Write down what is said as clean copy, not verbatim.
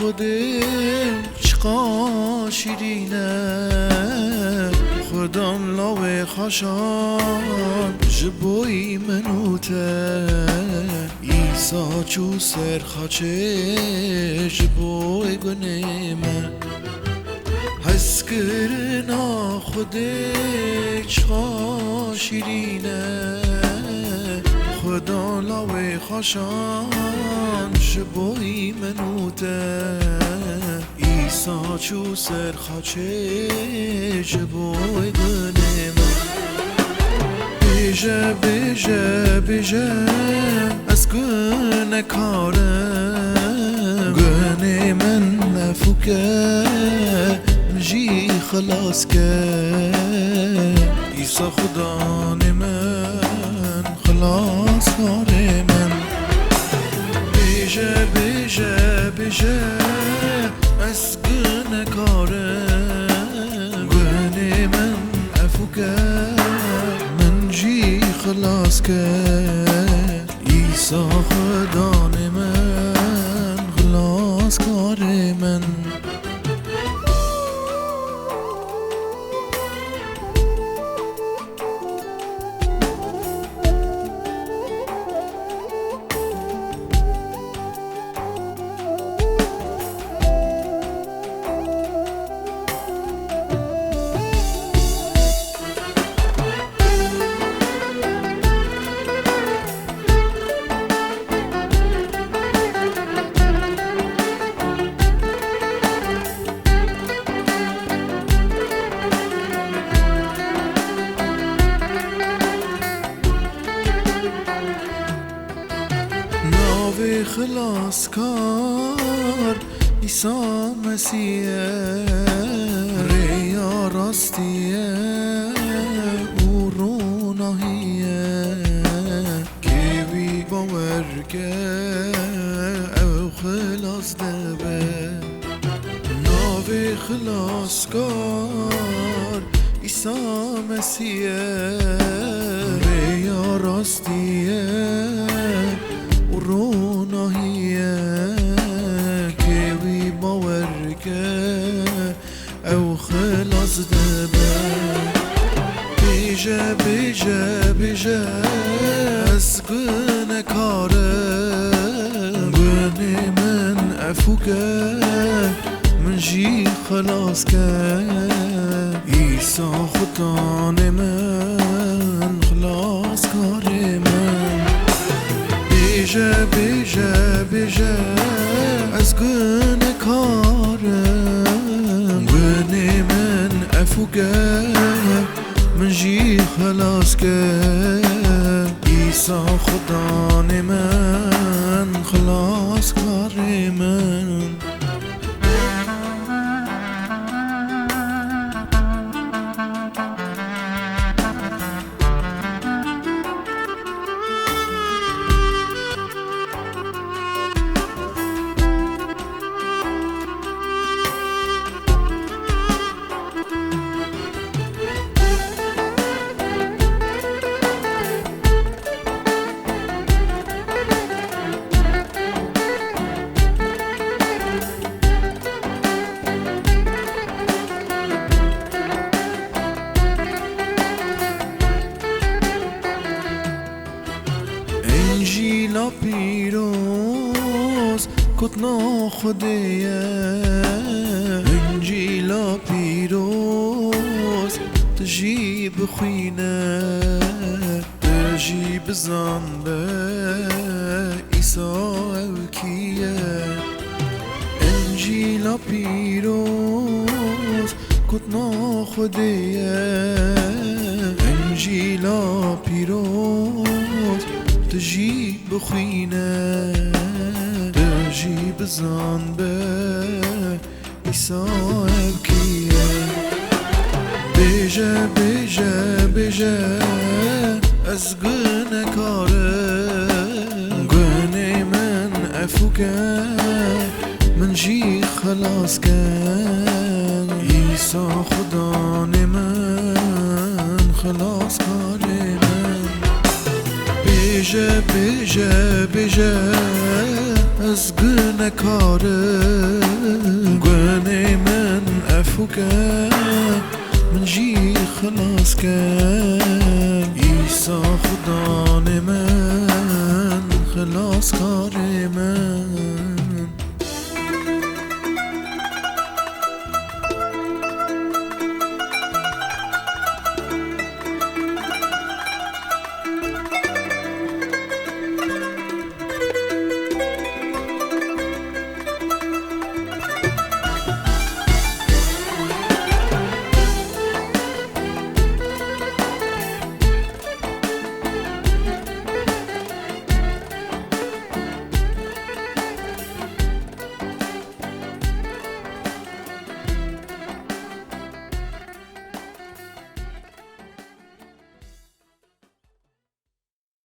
خودت چقا شیرینه خودم لاوه خاشان جبوی منوته ایسا چو سر خاچه جبوی گنیمه حس کرنا خودت چقا شیرینه خدا لاوه خاشان جبوی منوته ایسا چو سر خاچه جبوی گنیمه بیجه بیجه بیجه از گنه کارم گنه من نفوکه مجی خلاص که ایسا خدا من خلاص کار من بیجه بیجه بیجه از گنه کارم گنه من افوکه خلاص که ایسا خدا من خلاص کار من خلاص کار ایسا مسیحه ریا راستیه او روناهیه که بی باورگه او خلاص دبه ناوی خلاص کار ایسا مسیحه ریا راستیه روناهیه که وی باورگه او خلاص دبه بیجه بیجه بیجه از گنه کارم گنه من افوکه من جی خلاص که ایسا خدا من خلاص کار من بیجه بیجه بیجه از گنه کارم گنه من افوکه من جی خلاص که ایسا خدا من خلاص کار من انجیلا پیروز کتنا خودیه انجیلا پیروز تجی بخوینه تجی بزنبه ایسا اوکیه انجیلا پیروز کتنا خودیه انجیلا پیروز تجی بخوینه تجی بزنبه ایسا اوکیه بیجه بیجه بیجه از گنه کارم گنه من افوکه من جی خلاص کن ایسا خدا من خلاص کار من بیجه بیجه بیجه از گنه کارم کرد